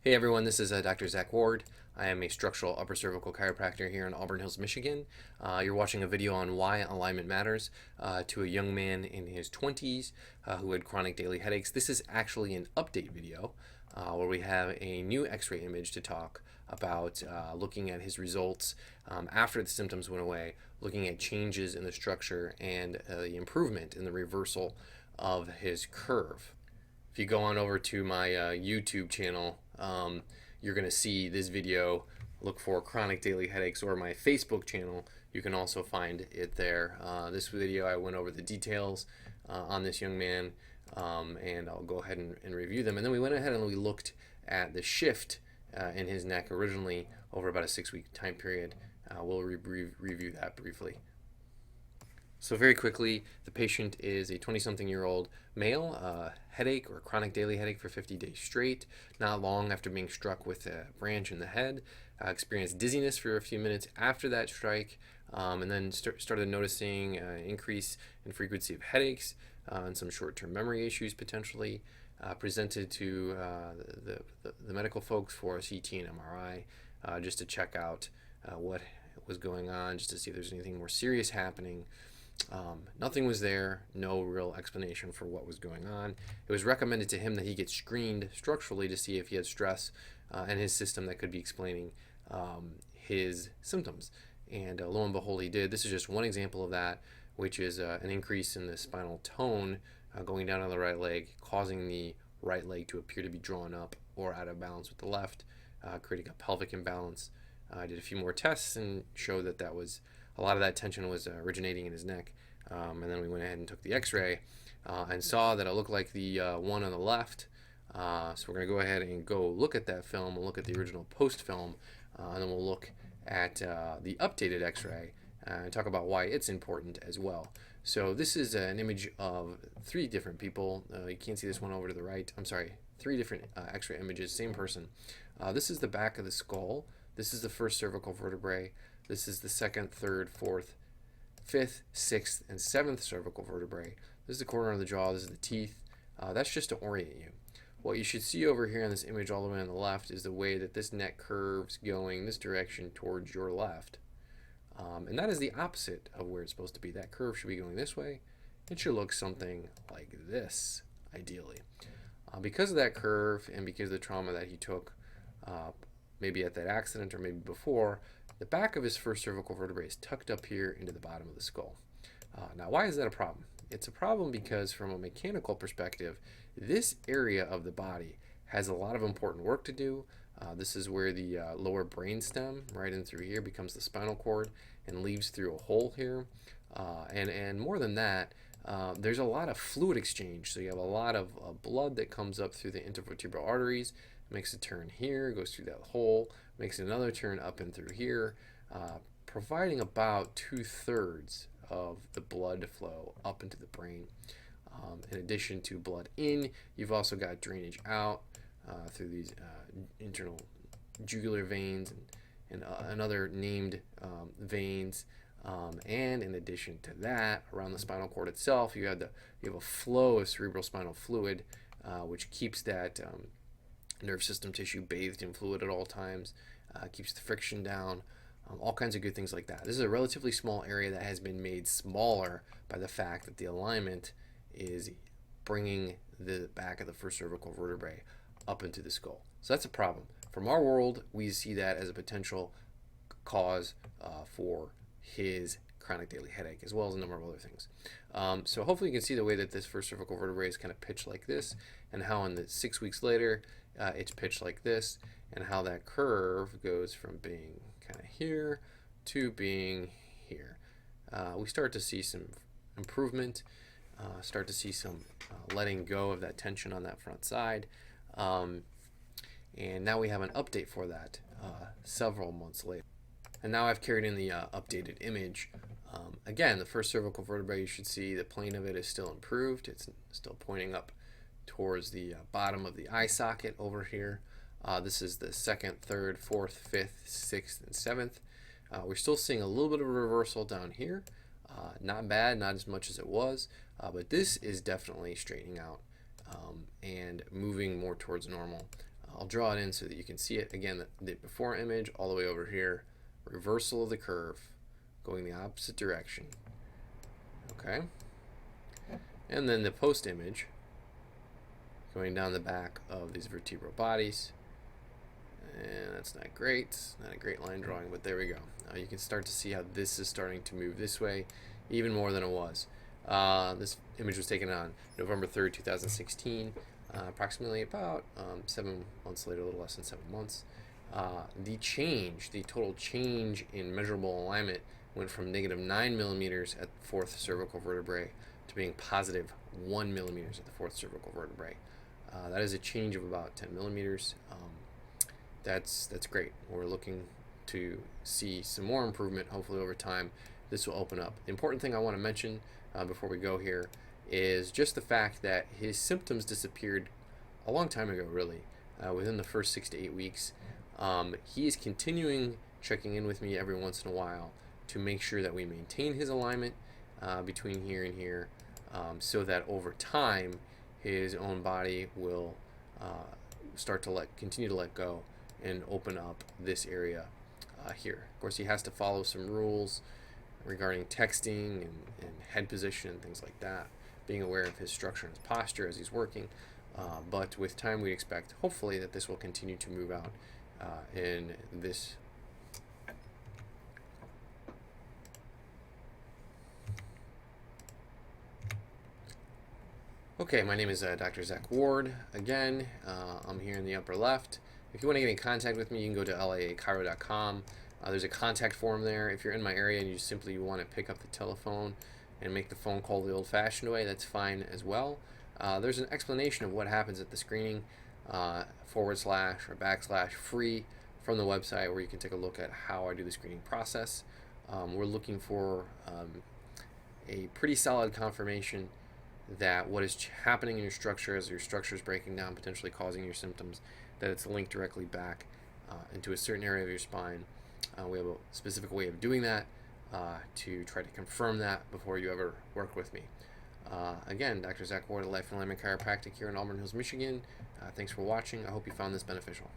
Hey everyone, this is Dr. Zach Ward. I am a structural upper cervical chiropractor here in Auburn Hills, Michigan. You're watching a video on why alignment matters to a young man in his 20s who had chronic daily headaches. This is actually an update video where we have a new x-ray image to talk about looking at his results after the symptoms went away, looking at changes in the structure and the improvement in the reversal of his curve. If you go on over to my YouTube channel, you're going to see this video. Look for chronic daily headaches, or my Facebook channel. You can also find it there. This video, I went over the details on this young man, and I'll go ahead and review them. And then we went ahead and we looked at the shift in his neck originally over about a 6-week time period. We'll review that briefly. So very quickly, the patient is a 20-something-year-old male, headache or chronic daily headache for 50 days straight, not long after being struck with a branch in the head, experienced dizziness for a few minutes after that strike, and then started noticing an increase in frequency of headaches and some short-term memory issues potentially. Presented to the medical folks for a CT and MRI just to check out what was going on, just to see if there's anything more serious happening. Nothing was there, no real explanation for what was going on. It was recommended to him that he get screened structurally to see if he had stress in his system that could be explaining his symptoms. And lo and behold, he did. This is just one example of that, which is an increase in the spinal tone going down on the right leg, causing the right leg to appear to be drawn up or out of balance with the left, creating a pelvic imbalance. I did a few more tests and showed that was a lot of that tension was originating in his neck. And then we went ahead and took the x-ray and saw that it looked like the one on the left. So we're going to go ahead and go look at that film. We'll look at the original post film, and then we'll look at the updated x-ray and talk about why it's important as well. So this is an image of 3 different people. You can't see this one over to the right. I'm sorry, 3 different x-ray images, same person. This is the back of the skull. This is the first cervical vertebrae. This is the 2nd, 3rd, 4th, 5th, 6th, and 7th cervical vertebrae. This is the corner of the jaw. This is the teeth. That's just to orient you. What you should see over here in this image all the way on the left is the way that this neck curves going this direction towards your left. And that is the opposite of where it's supposed to be. That curve should be going this way. It should look something like this, ideally. Because of that curve and because of the trauma that he took, maybe at that accident or maybe before, the back of his first cervical vertebrae is tucked up here into the bottom of the skull. Now, why is that a problem? It's a problem because from a mechanical perspective, this area of the body has a lot of important work to do. This is where the lower brain stem, right in through here, becomes the spinal cord and leaves through a hole here. And more than that, there's a lot of fluid exchange. So you have a lot of blood that comes up through the intervertebral arteries, makes a turn here, goes through that hole, makes another turn up and through here, providing about 2/3 of the blood flow up into the brain. In addition to blood in, you've also got drainage out through these internal jugular veins and other named veins. And in addition to that, around the spinal cord itself, you have a flow of cerebral spinal fluid, which keeps that nerve system tissue bathed in fluid at all times, keeps the friction down, all kinds of good things like that. This is a relatively small area that has been made smaller by the fact that the alignment is bringing the back of the first cervical vertebrae up into the skull. So that's a problem. From our world, we see that as a potential cause for his chronic daily headache, as well as a number of other things. So hopefully you can see the way that this first cervical vertebrae is kind of pitched like this, and how in the 6 weeks later it's pitched like this, and how that curve goes from being kind of here to being here. We start to see some improvement, start to see some letting go of that tension on that front side, and now we have an update for that several months later. And now I've carried in the updated image. Again, the first cervical vertebrae, you should see the plane of it is still improved. It's still pointing up towards the bottom of the eye socket over here. This is the 2nd, 3rd, 4th, 5th, 6th, and 7th. We're still seeing a little bit of a reversal down here. Not bad, not as much as it was, but this is definitely straightening out and moving more towards normal. I'll draw it in so that you can see it. Again, the before image all the way over here, reversal of the curve, going the opposite direction. Okay? And then the post image, going down the back of these vertebral bodies. And that's not great, not a great line drawing, but there we go. You can start to see how this is starting to move this way even more than it was. This image was taken on November 3rd, 2016, approximately about 7 months later, a little less than 7 months. The total change in measurable alignment went from negative 9 millimeters at the fourth cervical vertebrae to being positive 1 millimeters at the fourth cervical vertebrae. That is a change of about 10 millimeters. That's great. We're looking to see some more improvement, hopefully over time. This will open up. The important thing I want to mention before we go here is just the fact that his symptoms disappeared a long time ago, really, within the first 6 to 8 weeks. He is continuing checking in with me every once in a while to make sure that we maintain his alignment between here and here, so that over time his own body will start to continue to let go and open up this area here. Of course, he has to follow some rules regarding texting and head position and things like that, being aware of his structure and his posture as he's working. But with time, we expect, hopefully, that this will continue to move out in this. Okay, my name is Dr. Zach Ward. Again, I'm here in the upper left. If you want to get in contact with me, you can go to laachiro.com. There's a contact form there. If you're in my area and you simply want to pick up the telephone and make the phone call the old-fashioned way, that's fine as well. There's an explanation of what happens at the screening, / or / free from the website, where you can take a look at how I do the screening process. We're looking for a pretty solid confirmation that what is happening in your structure as your structure is breaking down, potentially causing your symptoms, that it's linked directly back into a certain area of your spine. We have a specific way of doing that to try to confirm that before you ever work with me. Again, Dr. Zach Ward of Life and Alignment Chiropractic here in Auburn Hills, Michigan. Thanks for watching. I hope you found this beneficial.